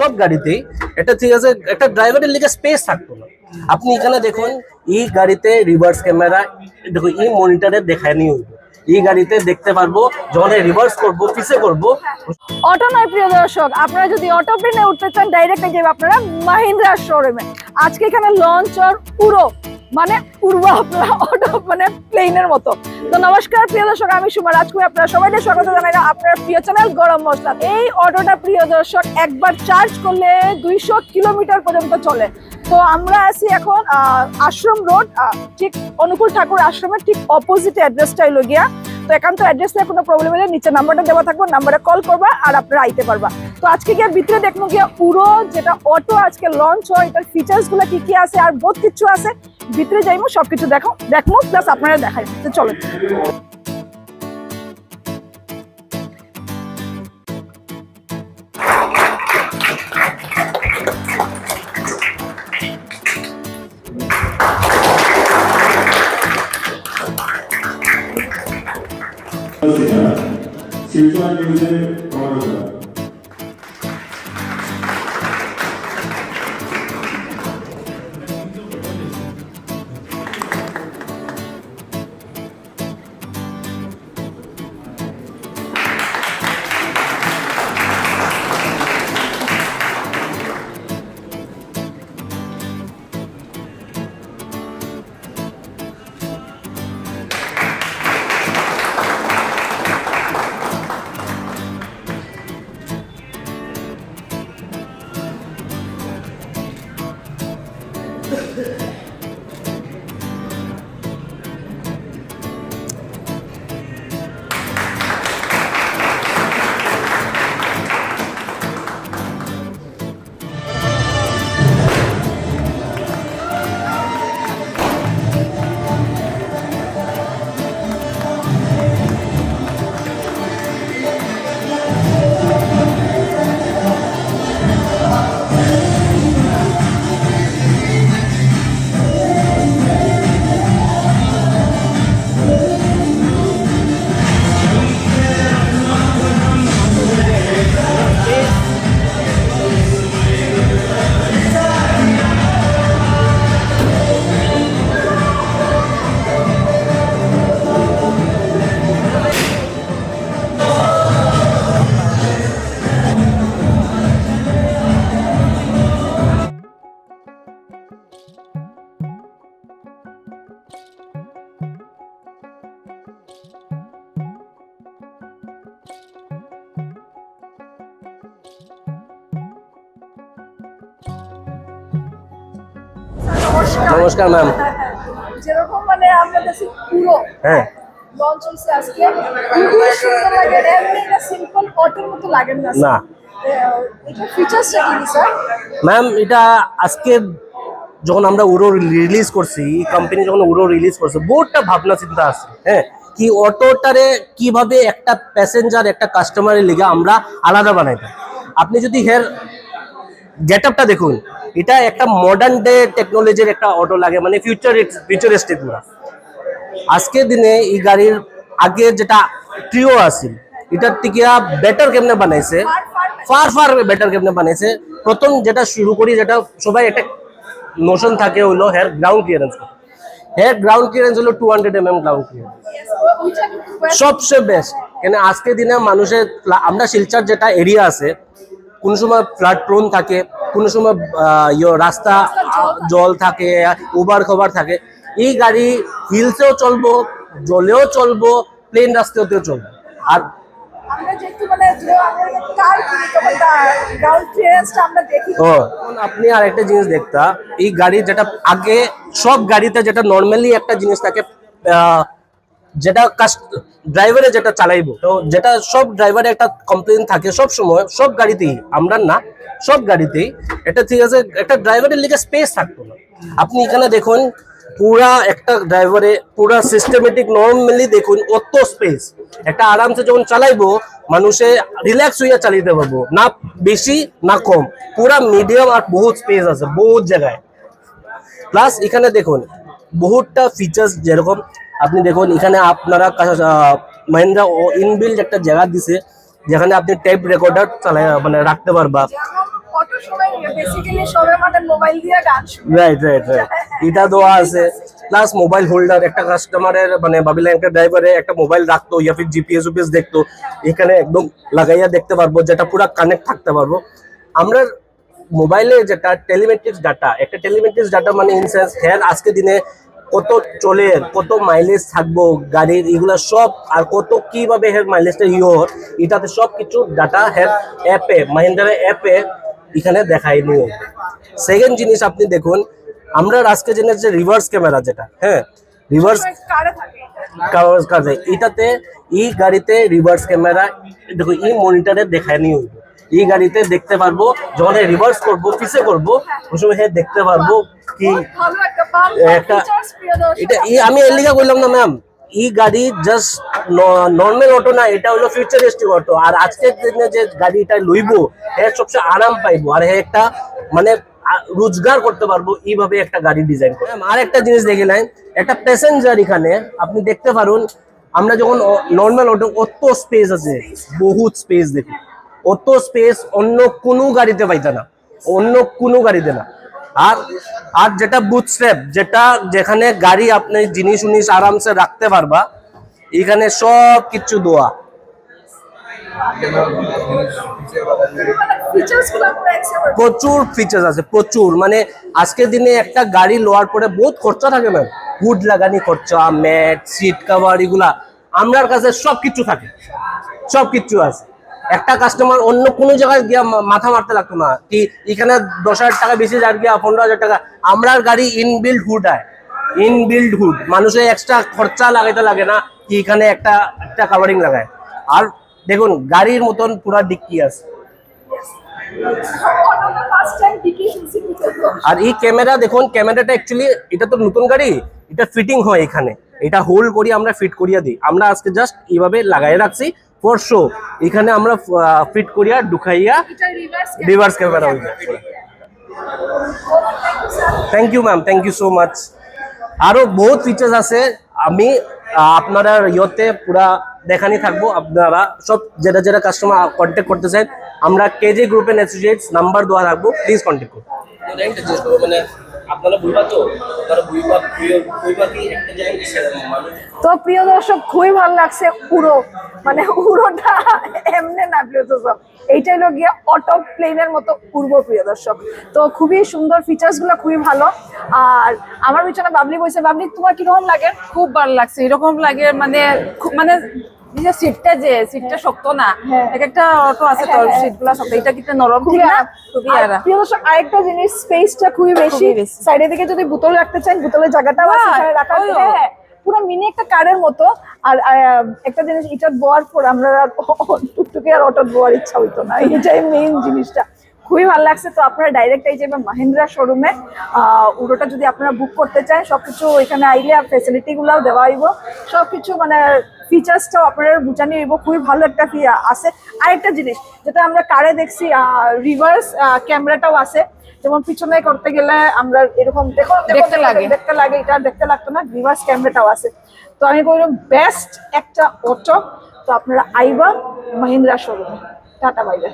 সব গাড়িতেই এটা ঠিক আছে, একটা ড্রাইভারের লিগে স্পেস থাকতো না। আপনি এখানে দেখুন এই গাড়িতে রিভার্স ক্যামেরা, দেখুন এই মনিটরে দেখায় নি হইব, এই গাড়িতে দেখতে পারবো যখন রিভার্স করবো পিছে করবো। অটো নয় প্রিয় দর্শক, আপনারা যদি অটো প্লেনে উঠতে চান ডাইরেক্ট যাবে আপনারা মাহিন্দ্রা শোরুমে। আজকে এখানে লঞ্চ আর পুরো মানে পূর্ব আপনারা অটো মানে প্লেনের মতো। তো নমস্কার প্রিয় দর্শক, আমি সুমা রাজকুমার, আপনারা সবাইকে স্বাগত জানাই আপনার প্রিয় চ্যানেল গরম মশলা। এই অটোটা প্রিয় দর্শক একবার চার্জ করলে 200 কিলোমিটার পর্যন্ত চলে। তো আমরা আছি এখন আশ্রম রোড, ঠিক অনুকূল ঠাকুর আশ্রমের ঠিক অপোজিট অ্যাড্রেসটা হলো গিয়া। তো একান্ত অ্যাড্রেস নিয়ে কোনো প্রবলেম হলে নিচে নাম্বারটা দেওয়া থাকবে, নাম্বারে কল করবা আর আপনারা আইতে পারবা। তো আজকে গিয়ে ভিতরে দেখবো গিয়া পুরো যেটা অটো আজকে লঞ্চ হয় এটার ফিচার্স গুলো কি কি আছে আর বহুত কিছু আছে। ভিতরে যাইমো সবকিছু দেখবো প্লাস আপনারা দেখাই। তো চলো। 실수한 이웃을 도와줍니다. নমস্কার ম্যাম। যেরকম মানে আমরা দেখি পুরো হ্যাঁ লঞ্চ হইছে আজকে, খুবই সুন্দর লাগে, এমনি একটা সিম্পল অটোর মতো লাগে না। না এটা ফিচারসটা কি স্যার? ম্যাম, এটা আজকে যখন আমরা উড়ো রিলিজ করছি, কোম্পানি যখন উড়ো রিলিজ করছে, বহুতটা ভাবনা চিন্তা আছে। হ্যাঁ, কি অটোটারে কিভাবে একটা প্যাসেঞ্জার একটা কাস্টমারের লিগে আমরা আলাদা বানাইতাম। আপনি যদি হের গেট আপটা দেখুন, এটা একটা মডার্ন ডে টেকনোলজির একটা অটো লাগে, মানে ফিউচারিস্টিক না। আজকের দিনে এই গাড়ির আগে যেটা ট্রিও আছিল, এটার থেকে বেটার কেমনে বানাইছে, ফার ফার বেটার কেমনে বানাইছে। প্রথম যেটা শুরু করি, যেটা সবাই একটা নোশন থাকে হলো হেয়ার গ্রাউন্ড ক্লিয়ারেন্স। হেয়ার গ্রাউন্ড ক্লিয়ারেন্স হলো 200 mm গ্রাউন্ড ক্লিয়ারেন্স, সবচেয়ে বেস্ট। কেন আজকের দিনে মানুষের, আমরা শিলচর যেটা এরিয়া আছে, কোন সময় ফ্লাড প্রোন থাকে, কোন সময় রাস্তা জল থাকে, উবার খবর থাকে। এই গাড়ি হিলসেও চলবো, জলেও চলবো, প্লেন রাস্তাতেও চলবো। আর আমরা যেহেতু মানে কার তখন গ্রাউন্ড ক্লিয়ারেন্সটা আমরা দেখি। আপনি আর একটা জিনিস দেখতা, এই গাড়ি যেটা আগে সব গাড়িতে যেটা নর্মালি একটা জিনিস থাকে, যেটা ড্রাইভারে যেটা চালাইবো, তো যেটা সব ড্রাইভারে একটা কমপ্লেন থাকে সব সময়, সব গাড়িতেই, আমরা না সব গাড়িতেই এটা ঠিক আছে, একটা ড্রাইভারের লিগে স্পেস থাকতো না। আপনি এখানে দেখুন পুরা একটা ড্রাইভারে পুরা সিস্টেমেটিক নর্মালি দেখুন অত স্পেস, একটা আরামসে যখন চালাইবো মানুষে রিল্যাক্স হইয়া চালাইতে পারবো, না বেশি না কম, পুরা মিডিয়াম। আর বহুত স্পেস আছে বহুত জায়গায়। প্লাস এখানে দেখুন বহুতটা ফিচার্স, যেরকম আপনি দেখুন এখানে আপনারা মাহিন্দ্রা ইনবিল্ড একটা জায়গা দিছে, যেখানে আপনি টেপ রেকর্ডার চালাই মানে রাখতে পারবা। একটু সময় বেসিক্যালি সবে মানে মোবাইল দিয়ে গান শুনে। রাইট রাইট রাইট, এটা দেওয়া আছে। প্লাস মোবাইল হোল্ডার, একটা কাস্টমারের মানে বাবিলা একটা ড্রাইভারে একটা মোবাইল রাখতো ইয়া ফির জিপিএস উপিএস দেখতো, এখানে একদম লাগাইয়া দেখতে পারবো, যেটা পুরো কানেক্ট থাকতে পারবো। আমরা মোবাইলে যেটা টেলিমেট্রিক্স ডাটা, একটা টেলিমেট্রিক্স ডাটা মানে ইনসেন্স হ্যাঁ আজকে দিনে কত চলে, কত মাইলেজ থাকবো গাড়ির, এগুলা সব, আর কত কিভাবে হের মাইলেজটা ইয়োর, এটাতে সব কিছু ডাটা হের অ্যাপে, মাহিন্দ্রা অ্যাপে এখানে দেখাই নিয়ে। সেকেন্ড জিনিস আপনি দেখুন, আমরা আজকে জেনে যে রিভার্স ক্যামেরা যেটা, হ্যাঁ রিভার্স কারে থাকে কাজে, এটাতে এই গাড়িতে রিভার্স ক্যামেরা দেখো এই মনিটরে দেখায় নিয়ে হইব, এই গাড়িতে দেখতে পারবো যখন রিভার্স করবো পিছে করবো ওই সময় হ্যাঁ দেখতে পারবো কি ভালো একটা ভালো একটা ফিচার্স প্রিয় দর্শক। এটা আমি এর লিগা কইলাম না ম্যাম, এই গাড়ি জাস্ট নর্মাল অটো না, এটা হলো ফিউচারিস্টিক অটো। আর আজকের দিনে যে গাড়িটা লইবো হ্যাঁ সবচেয়ে আরাম পাইবো, আর হ্যাঁ একটা মানে রোজগার করতে পারবো, এইভাবে একটা গাড়ি ডিজাইন করে। আর একটা জিনিস দেখিলেন, একটা প্যাসেঞ্জার এখানে আপনি দেখতে পারুন, আমরা যখন নর্মাল অটো অত স্পেস আছে, বহুত স্পেস দেখুন, অত স্পেস অন্য কোনো গাড়িতে পাইতে না, অন্য কোনো গাড়িতে না। আর আর যেটা বুথ স্ট্র্যাপ, যেটা যেখানে গাড়ি আপনি জিনিস উনিস আরামসে রাখতে পারবা, এখানে সব কিছু দেওয়া। ফিচার্স গুলো আপনারা এক্সেপ্ট প্রচুর ফিচার্স আছে, প্রচুর। মানে আজকের দিনে একটা গাড়ি লোয়ার পরে বহুত খরচা থাকে ম্যাম, হুড লাগানি খরচা, ম্যাট, সিট কভার, এগুলা আমরার কাছে সব কিছু থাকে, সব কিছু আছে। একটা কাস্টমার অন্য কোনো জায়গায় গিয়া মাথা মারতে লাগতো না কি এখানে 10,000 টাকা বেশি যার গিয়া 15,000 টাকা। আমরার গাড়ি ইনবিল্ড হুড হয়, ইনবিল্ড হুড, মানুষের এক্সট্রা খরচা লাগাইতে লাগে না কি এখানে একটা একটা কাভারিং লাগায়। আর দেখুন গাড়ির মতন পুরা ডিক্কি আছে। অটোটা ফার্স্ট টাইম ডিকি শুনছি প্রিয় দর্শক। আর এই ক্যামেরা দেখুন, ক্যামেরাটা অ্যাকচুয়ালি এটা তো নতুন গাড়ি, এটা ফিটিং হয় এখানে, এটা হোল্ড করি আমরা ফিট করিয়া দিই। আমরা আজকে জাস্ট এইভাবে লাগাই রাখছি ফর শো, এখানে আমরা ফিট করিয়া ঢুকাইয়া এটা রিভার্স রিভার্স ক্যামেরা হয়ে যায়। Thank you ma'am, thank you so much. আরো বহুত ফিচার্স আছে, আমি আপনারা ইয়েতে পুরা দেখানি থাকবো। আপনারা সব যেটা যেটা কাস্টমার কন্ট্যাক্ট করতে চান, আমরা KG group and associates number দেওয়া থাকবো, প্লিজ কন্ট্যাক্ট করুন। মানে আপনারা বুঝবা তো, আপনারা বুঝবা কি একটা জায়গায় তো প্রিয় দর্শক খুবই ভালো লাগছে পুরো, মানে উড়োটা এমনি না প্রিয় দর্শক, এইটাই হলো গিয়ে অটো প্লেনের মতো উড়বো প্রিয় দর্শক। তো খুবই সুন্দর, ফিচার্স গুলো খুবই ভালো। আর আমার পিছনে বাবলি বসে, বাবলি তোমার কিরকম লাগে? খুব ভালো লাগছে, এরকম লাগে মানে মানে এই যে সিটটা শক্ত না, হ্যাঁ। এক একটা অটো আছে তো হ্যাঁ, হ্যাঁ। সিট গুলা শক্ত, এটা কিন্তু নরম ঠিক খুবই না, আরাম। খুবই আর আরাম। প্রিয় দর্শক আরেকটা জিনিস, স্পেসটা খুবই বেশি। খুবই বেশি। সাইডের দিকে যদি বোতল রাখতে চান, বোতলের জায়গাটাও আছে হ্যাঁ, এখানে রাখার। ওইও। হ্যাঁ, পুরো মিনি একটা কারের মতো। আর একটা জিনিস, এটা বোয়ার পর আমরা আর টুকটুকি আর অটো বোয়ার ইচ্ছা হইতো না, এটাই মেইন জিনিসটা। খুবই ভালো লাগছে। তো আপনারা ডাইরেক্ট এই যাবেন মাহিন্দ্রা শোরুমে, উড়োটা যদি আপনারা বুক করতে চান, সবকিছু এখানে আইলে ফ্যাসিলিটি গুলাও দেওয়া হইব, সবকিছু মানে ফিচার্সটাও আপনারা বুঝানি হইব। খুবই ভালো একটা আছে। আরেকটা জিনিস যেটা আমরা কারে দেখছি, রিভার্স ক্যামেরাটাও আছে। যেমন পিছনে করতে গেলে আমরা এরকম দেখতে লাগে। দেখতে লাগে, এটা দেখতে লাগতো না, রিভার্স ক্যামেরাটাও আছে। তো আমি বললাম বেস্ট একটা অটো। তো আপনারা আইবা মাহিন্দ্রা শোরুমে। Tata, bye bye.